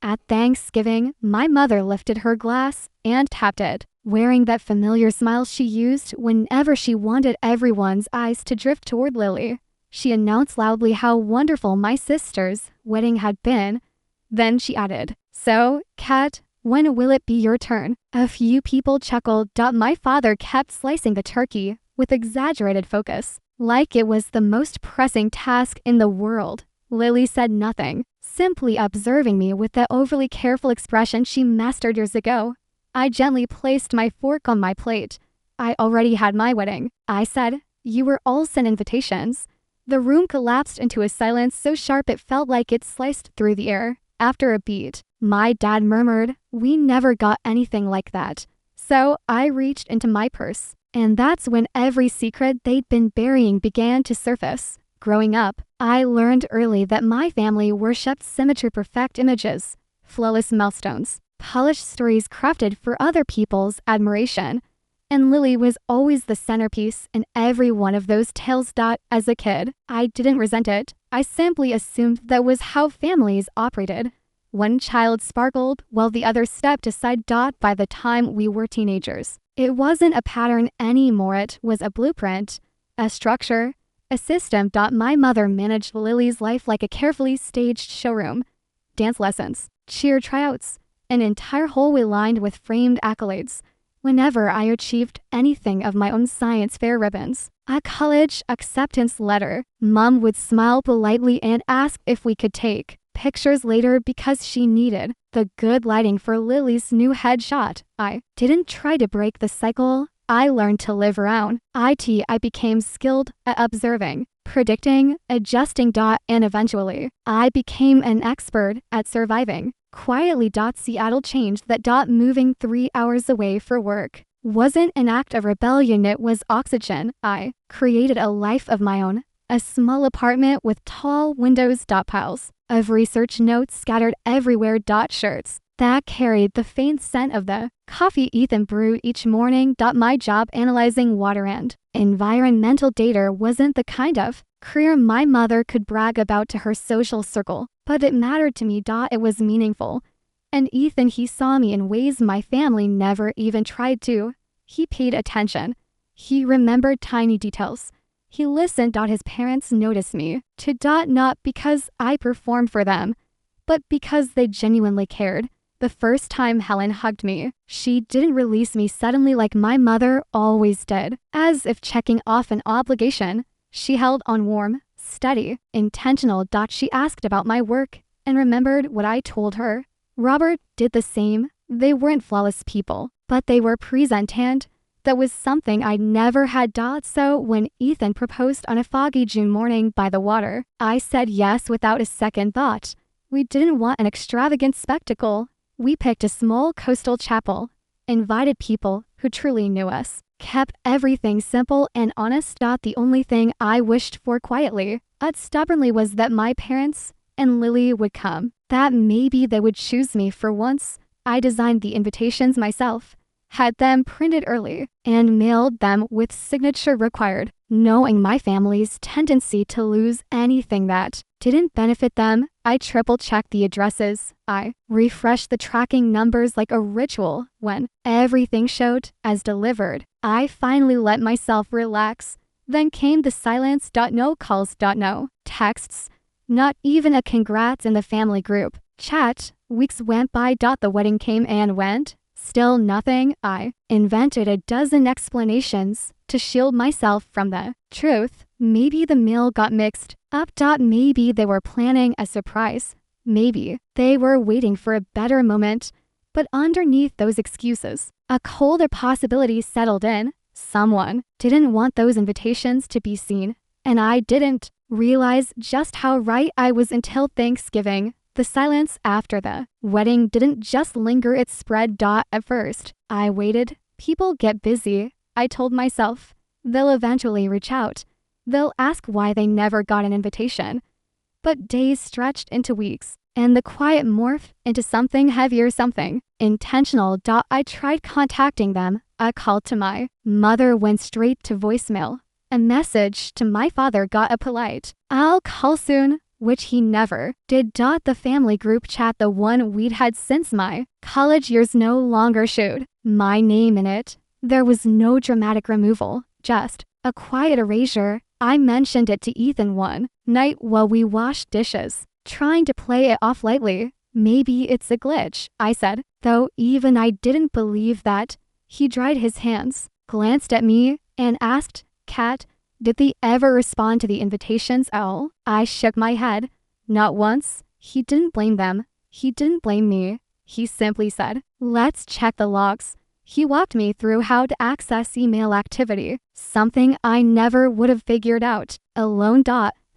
At Thanksgiving, my mother lifted her glass and tapped it, wearing that familiar smile she used whenever she wanted everyone's eyes to drift toward Lily. She announced loudly how wonderful my sister's wedding had been. Then she added, "So, Kat, when will it be your turn?" A few people chuckled. My father kept slicing the turkey with exaggerated focus, like it was the most pressing task in the world. Lily said nothing, simply observing me with the overly careful expression she mastered years ago. I gently placed my fork on my plate. I already had my wedding. I said, "You were all sent invitations." The room collapsed into a silence so sharp it felt like it sliced through the air. After a beat, my dad murmured, "We never got anything like that." So I reached into my purse, and that's when every secret they'd been burying began to surface. Growing up, I learned early that my family worshipped symmetry-perfect images, flawless milestones, polished stories crafted for other people's admiration. And Lily was always the centerpiece in every one of those tales. As a kid, I didn't resent it. I simply assumed that was how families operated. One child sparkled while the other stepped aside. By the time we were teenagers, it wasn't a pattern anymore. It was a blueprint, a structure, a system. My mother managed Lily's life like a carefully staged showroom. Dance lessons, cheer tryouts, an entire hallway lined with framed accolades. Whenever I achieved anything of my own, science fair ribbons, a college acceptance letter, Mom would smile politely and ask if we could take pictures later because she needed the good lighting for Lily's new headshot. I didn't try to break the cycle. I learned to live around it. I became skilled at observing, predicting, adjusting. And eventually, I became an expert at surviving. Quietly. Seattle changed that. Moving 3 hours away for work wasn't an act of rebellion, it was oxygen. I created a life of my own, a small apartment with tall windows. Piles of research notes scattered everywhere. Shirts that carried the faint scent of the coffee Ethan brewed each morning. My job analyzing water and environmental data wasn't the kind of career my mother could brag about to her social circle, but it mattered to me. It was meaningful. And Ethan, he saw me in ways my family never even tried to. He paid attention. He remembered tiny details. He listened. His parents noticed me, not because I performed for them, but because they genuinely cared. The first time Helen hugged me, she didn't release me suddenly like my mother always did, as if checking off an obligation. She held on, warm, steady, intentional. She asked about my work and remembered what I told her. Robert did the same. They weren't flawless people, but they were present, and that was something I never had. So when Ethan proposed on a foggy June morning by the water, I said yes without a second thought. We didn't want an extravagant spectacle. We picked a small coastal chapel, invited people who truly knew us, kept everything simple and honest. The only thing I wished for quietly, but stubbornly, was that my parents and Lily would come, that maybe they would choose me for once. I designed the invitations myself, had them printed early, and mailed them with signature required, knowing my family's tendency to lose anything that didn't benefit them. I triple-checked the addresses. I refreshed the tracking numbers like a ritual. When everything showed as delivered, I finally let myself relax. Then came the silence. No calls. No texts. Not even a congrats in the family group chat. Weeks went by. The wedding came and went. Still nothing. I invented a dozen explanations to shield myself from the truth. Maybe the mail got mixed up. Maybe they were planning a surprise. Maybe they were waiting for a better moment. But underneath those excuses, a colder possibility settled in. Someone didn't want those invitations to be seen, and I didn't realize just how right I was until Thanksgiving. The silence after the wedding didn't just linger, it spread. At first, I waited. People get busy, I told myself. They'll eventually reach out. They'll ask why they never got an invitation. But days stretched into weeks, and the quiet morphed into something heavier, something intentional. I tried contacting them. A call to my mother went straight to voicemail. A message to my father got a polite, "I'll call soon," which he never did. The family group chat, the one we'd had since my college years, no longer showed my name in it. There was no dramatic removal, just a quiet erasure. I mentioned it to Ethan one night while we washed dishes, trying to play it off lightly. Maybe it's a glitch, I said, though even I didn't believe that. He dried his hands, glanced at me, and asked, "Kat, did they ever respond to the invitations at all?" I shook my head. Not once. He didn't blame them. He didn't blame me. He simply said, "Let's check the logs." He walked me through how to access email activity, something I never would have figured out alone.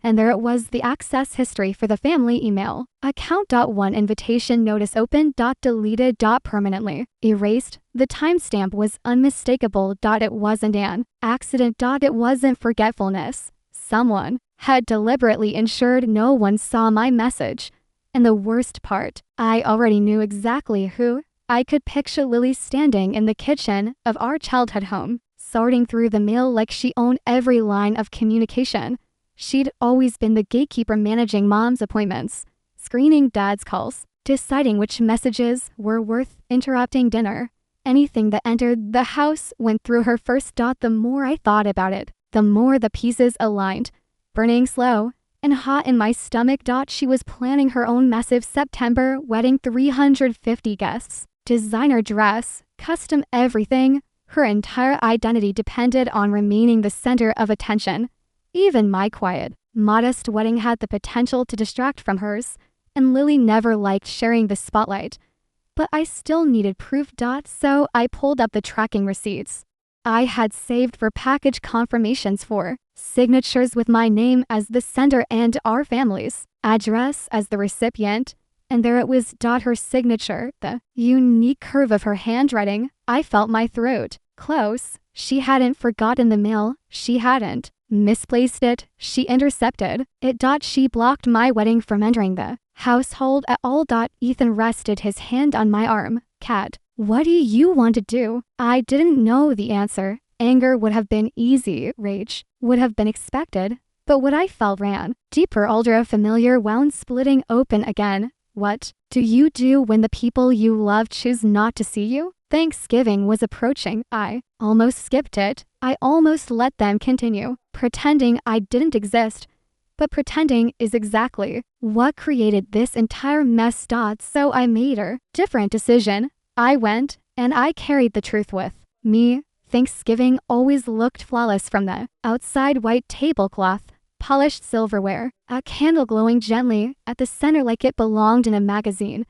And there it was, the access history for the family email account. One invitation notice open. Deleted. Permanently erased. The timestamp was unmistakable. It wasn't an accident. It wasn't forgetfulness. Someone had deliberately ensured no one saw my message. And the worst part, I already knew exactly who. I could picture Lily standing in the kitchen of our childhood home, sorting through the mail like she owned every line of communication. She'd always been the gatekeeper, managing mom's appointments, screening dad's calls, deciding which messages were worth interrupting dinner. Anything that entered the house went through her first. The more I thought about it, the more the pieces aligned, burning slow and hot in my stomach. She was planning her own massive September wedding, 350 guests, designer dress, custom everything. Her entire identity depended on remaining the center of attention. Even my quiet, modest wedding had the potential to distract from hers, and Lily never liked sharing the spotlight. But I still needed proof. So I pulled up the tracking receipts I had saved for package confirmations, for signatures with my name as the sender and our family's address as the recipient. And there it was. Her signature, the unique curve of her handwriting. I felt my throat close. She hadn't forgotten the mail. She hadn't misplaced it. She intercepted it. She blocked my wedding from entering the household at all. Ethan rested his hand on my arm. "Kat, what do you want to do?" I didn't know the answer. Anger would have been easy. Rage would have been expected. But what I felt ran deeper. A familiar wound splitting open again. What do you do when the people you love choose not to see you? Thanksgiving was approaching. I almost skipped it. I almost let them continue pretending I didn't exist. But pretending is exactly what created this entire mess. So I made a different decision. I went, and I carried the truth with me. Thanksgiving always looked flawless from the outside. White tablecloth, polished silverware, a candle glowing gently at the center like it belonged in a magazine.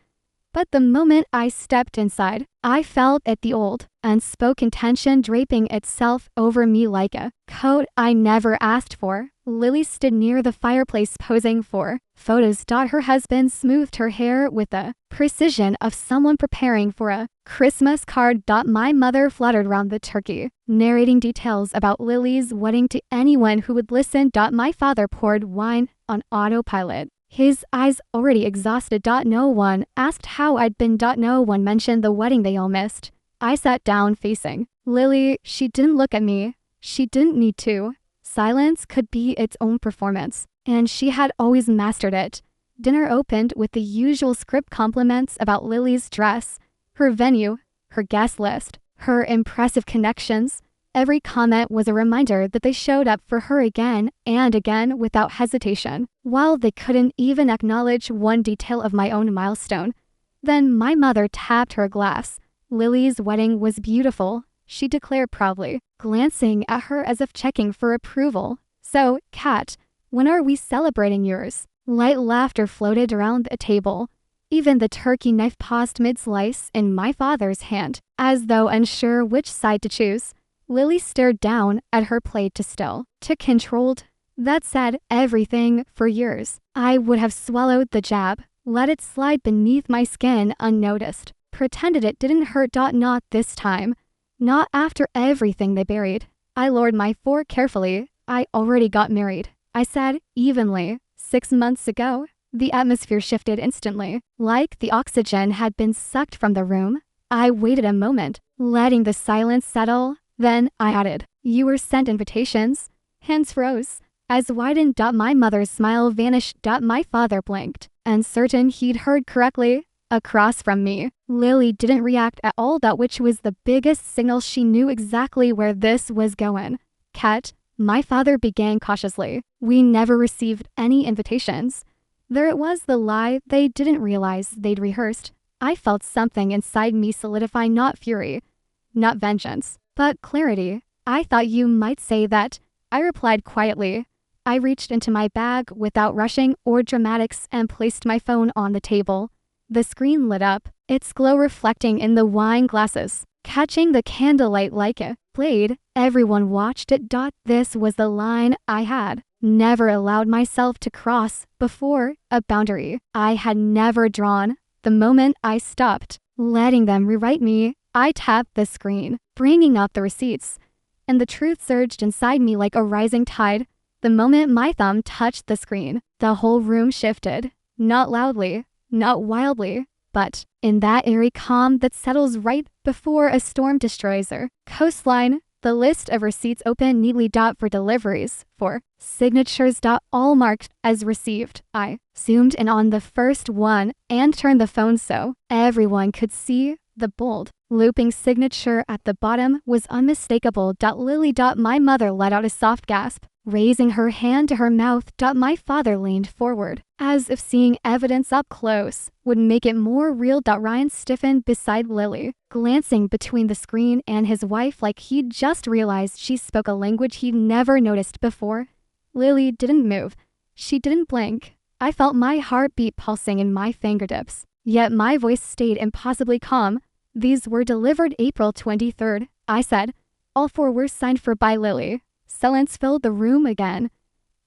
But the moment I stepped inside, I felt it, the old, unspoken tension draping itself over me like a coat I never asked for. Lily stood near the fireplace posing for photos. Her husband smoothed her hair with the precision of someone preparing for a Christmas card. My mother fluttered around the turkey, narrating details about Lily's wedding to anyone who would listen. My father poured wine on autopilot, his eyes already exhausted. No one asked how I'd been. No one mentioned the wedding they all missed. I sat down facing Lily. She didn't look at me. She didn't need to. Silence could be its own performance, and she had always mastered it. Dinner opened with the usual script compliments about Lily's dress, her venue, her guest list, her impressive connections. Every comment was a reminder that they showed up for her again and again without hesitation. While they couldn't even acknowledge one detail of my own milestone. Then my mother tapped her glass. "Lily's wedding was beautiful," she declared proudly, glancing at her as if checking for approval. "So, Kat, when are we celebrating yours?" Light laughter floated around the table. Even the turkey knife paused mid-slice in my father's hand, as though unsure which side to choose. Lily stared down at her plate to still, to controlled. That said everything. For years, I would have swallowed the jab, let it slide beneath my skin unnoticed, pretended it didn't hurt. Not this time. Not after everything they buried. I lowered my fork carefully. "I already got married," I said evenly. 6 months ago. The atmosphere shifted instantly, like the oxygen had been sucked from the room. I waited a moment, letting the silence settle. Then I added, "You were sent invitations." Hands froze. as widened. My mother's smile vanished. My father blinked, uncertain he'd heard correctly. Across from me, Lily didn't react at all, which was the biggest signal she knew exactly where this was going. Kat, my father began cautiously. We never received any invitations. There it was, the lie they didn't realize they'd rehearsed. I felt something inside me solidify, not fury, not vengeance, but clarity. I thought you might say that, I replied quietly. I reached into my bag without rushing or dramatics and placed my phone on the table. The screen lit up, its glow reflecting in the wine glasses, catching the candlelight like a blade. Everyone watched it. This was the line I had never allowed myself to cross before, a boundary I had never drawn. The moment I stopped letting them rewrite me, I tapped the screen, bringing up the receipts, and the truth surged inside me like a rising tide. The moment my thumb touched the screen, the whole room shifted, not loudly, not wildly, but in that eerie calm that settles right before a storm destroys our coastline. The list of receipts opened neatly. For deliveries, for signatures. All marked as received. I zoomed in on the first one and turned the phone so everyone could see. The bold, looping signature at the bottom was unmistakable. Lily. My mother let out a soft gasp, raising her hand to her mouth. My father leaned forward, as if seeing evidence up close would make it more real. Ryan stiffened beside Lily, glancing between the screen and his wife like he'd just realized she spoke a language he'd never noticed before. Lily didn't move. She didn't blink. I felt my heartbeat pulsing in my fingertips, yet my voice stayed impossibly calm. These were delivered April 23rd, I said. All four were signed for by Lily. Silence filled the room again.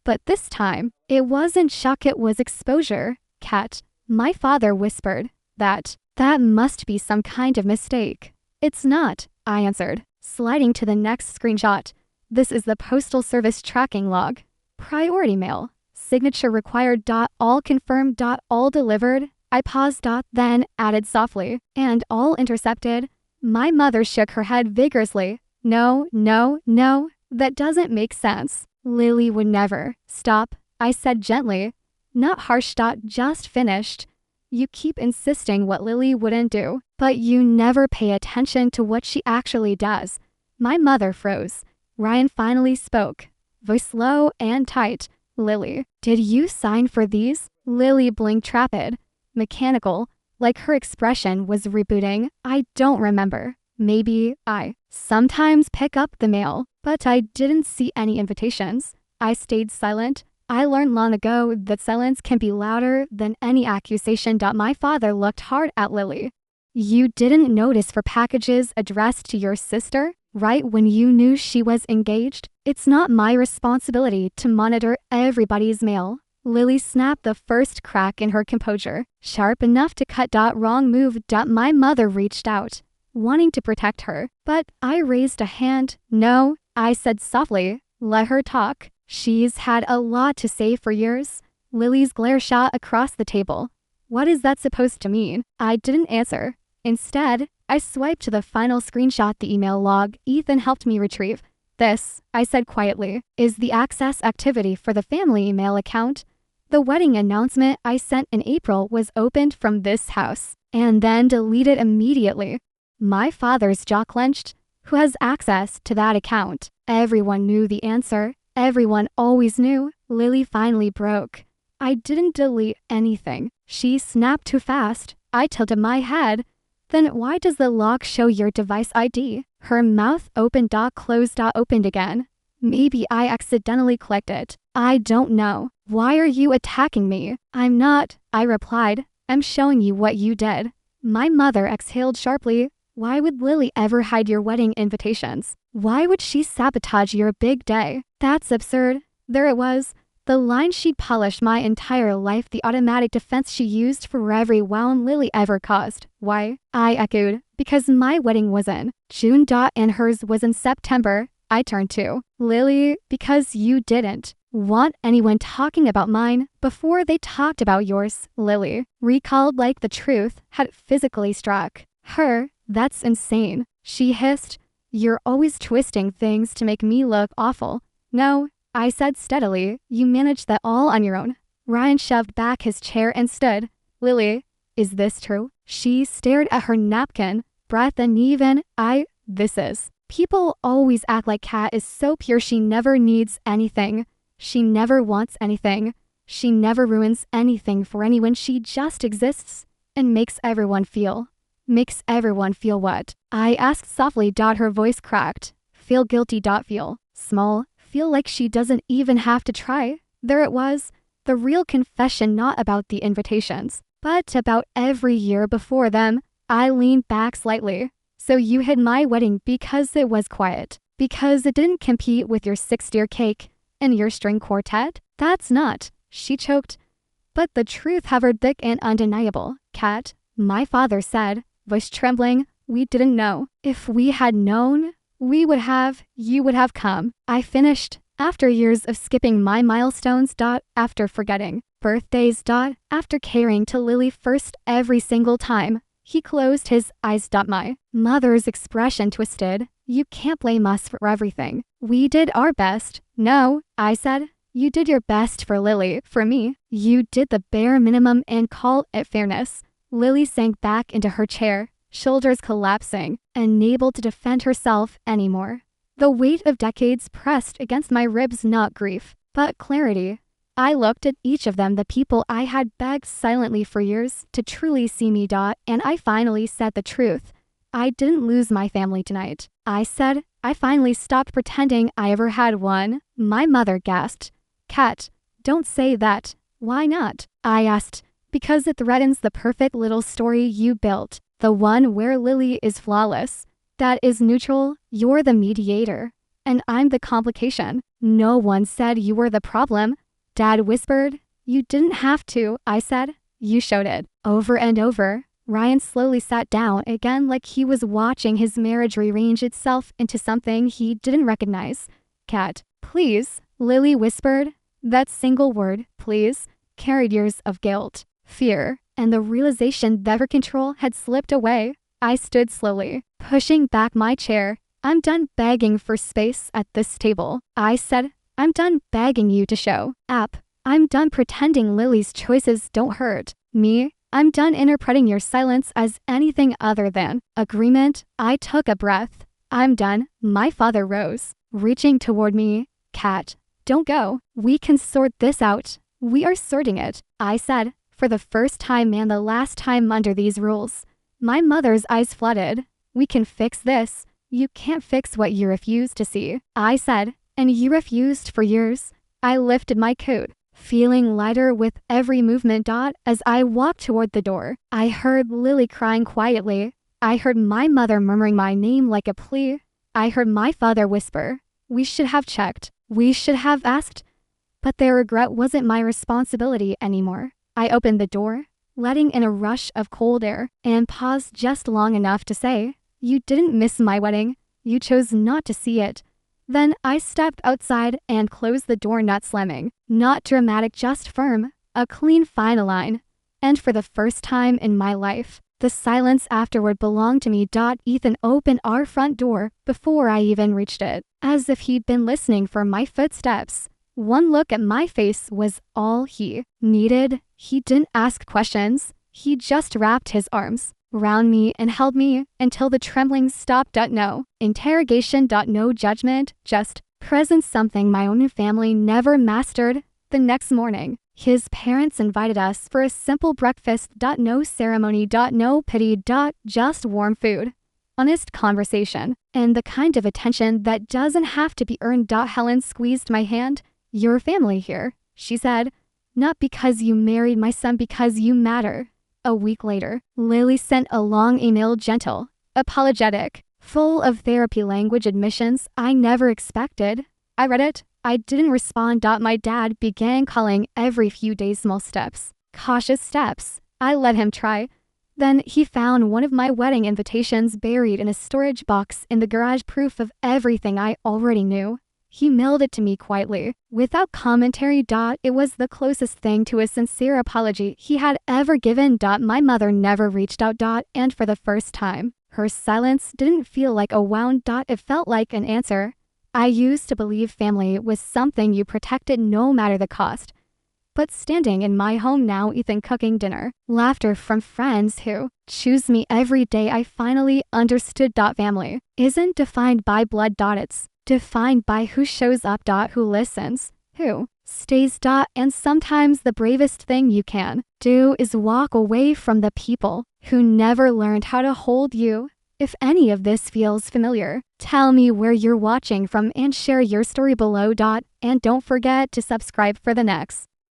But this time, it wasn't shock, it was exposure. Kat, my father whispered. That must be some kind of mistake. It's not, I answered, sliding to the next screenshot. This is the Postal Service tracking log. Priority mail. Signature required. All confirmed. All delivered. I paused. Then added softly. And all intercepted. My mother shook her head vigorously. No, no, no. That doesn't make sense. Lily would never. Stop, I said gently. Not harsh. Just finished. You keep insisting what Lily wouldn't do, but you never pay attention to what she actually does. My mother froze. Ryan finally spoke, voice low and tight. Lily, did you sign for these? Lily blinked, trepid, mechanical, like her expression was rebooting. I don't remember. Maybe I sometimes pick up the mail, but I didn't see any invitations. I stayed silent. I learned long ago that silence can be louder than any accusation. My father looked hard at Lily. You didn't notice for packages addressed to your sister, right when you knew she was engaged? It's not my responsibility to monitor everybody's mail. Lily snapped, the first crack in her composure, sharp enough to cut. Wrong move. My mother reached out, wanting to protect her, but I raised a hand. No, I said softly, let her talk. She's had a lot to say for years. Lily's glare shot across the table. What is that supposed to mean? I didn't answer. Instead, I swiped to the final screenshot, the email log Ethan helped me retrieve. This, I said quietly, is the access activity for the family email account. The wedding announcement I sent in April was opened from this house, and then deleted immediately. My father's jaw clenched. Who has access to that account? Everyone knew the answer. Everyone always knew. Lily finally broke. I didn't delete anything. She snapped too fast. I tilted my head. Then why does the log show your device ID? Her mouth opened, closed, opened again. Maybe I accidentally clicked it. I don't know. Why are you attacking me? I'm not, I replied. I'm showing you what you did. My mother exhaled sharply. Why would Lily ever hide your wedding invitations? Why would she sabotage your big day? That's absurd. There it was. The line she'd polished my entire life, the automatic defense she used for every wound Lily ever caused. Why? I echoed. Because my wedding was in June. And hers was in September. I turned to Lily, because you didn't want anyone talking about mine before they talked about yours. Lily recalled like the truth had physically struck her. That's insane. She hissed. You're always twisting things to make me look awful. No, I said steadily. You managed that all on your own. Ryan shoved back his chair and stood. Lily, is this true? She stared at her napkin, breath uneven. This is. People always act like Kat is so pure she never needs anything. She never wants anything. She never ruins anything for anyone. She just exists and makes everyone feel. Makes everyone feel what? I asked softly. Her voice cracked. Feel guilty. Feel small. Feel like she doesn't even have to try. There it was. The real confession, not about the invitations, but about every year before them. I leaned back slightly. So you hid my wedding because it was quiet, because it didn't compete with your 6-year cake and your string quartet? That's not, she choked. But the truth hovered thick and undeniable. Kat, my father said, voice trembling, we didn't know. If we had known, you would have come. I finished. After years of skipping my milestones. After forgetting birthdays. After caring to Lily first every single time. He closed his eyes. My mother's expression twisted. You can't blame us for everything. We did our best. No, I said. You did your best for Lily. For me, you did the bare minimum and call it fairness. Lily sank back into her chair, shoulders collapsing, unable to defend herself anymore. The weight of decades pressed against my ribs, not grief, but clarity. I looked at each of them, the people I had begged silently for years to truly see me. And I finally said the truth. I didn't lose my family tonight. I said, I finally stopped pretending I ever had one. My mother gasped. Kat, don't say that. Why not? I asked. Because it threatens the perfect little story you built. The one where Lily is flawless. That is neutral. You're the mediator. And I'm the complication. No one said you were the problem. Dad whispered. You didn't have to, I said. You showed it. Over and over. Ryan slowly sat down again, like he was watching his marriage rearrange itself into something he didn't recognize. Kat, please, Lily whispered. That single word, please, carried years of guilt, fear, and the realization that her control had slipped away. I stood slowly, pushing back my chair. I'm done begging for space at this table. I said, I'm done begging you to show up. I'm done pretending Lily's choices don't hurt me. I'm done interpreting your silence as anything other than agreement. I took a breath. I'm done. My father rose, reaching toward me. Kat, don't go. We can sort this out. We are sorting it, I said, for the first time and the last time under these rules. My mother's eyes flooded. We can fix this. You can't fix what you refuse to see, I said, and you refused for years. I lifted my coat, feeling lighter with every movement. As I walked toward the door, I heard Lily crying quietly. I heard my mother murmuring my name like a plea. I heard my father whisper, we should have checked. We should have asked. But their regret wasn't my responsibility anymore. I opened the door, letting in a rush of cold air, and paused just long enough to say, you didn't miss my wedding. You chose not to see it. Then I stepped outside and closed the door, not slamming, not dramatic, just firm, a clean final line. And for the first time in my life, the silence afterward belonged to me. Ethan opened our front door before I even reached it, as if he'd been listening for my footsteps. One look at my face was all he needed. He didn't ask questions. He just wrapped his arms around me and held me until the trembling stopped. No interrogation. No judgment, just presence, something my own family never mastered. The next morning, his parents invited us for a simple breakfast. No ceremony. No pity. Just warm food, honest conversation, and the kind of attention that doesn't have to be earned. Helen squeezed my hand. Your family here, she said. Not because you married my son, because you matter. A week later, Lily sent a long email, gentle, apologetic, full of therapy language, admissions I never expected. I read it. I didn't respond. My dad began calling every few days, small steps, cautious steps. I let him try. Then he found one of my wedding invitations buried in a storage box in the garage, proof of everything I already knew. He mailed it to me quietly, without commentary. It was the closest thing to a sincere apology he had ever given. My mother never reached out. And for the first time, her silence didn't feel like a wound. It felt like an answer. I used to believe family was something you protected no matter the cost. But standing in my home now, Ethan cooking dinner, laughter from friends who choose me every day, I finally understood. Family isn't defined by blood. It's defined by who shows up. Who listens, who stays. And sometimes the bravest thing you can do is walk away from the people who never learned how to hold you. If any of this feels familiar, tell me where you're watching from and share your story below. And don't forget to subscribe for the next.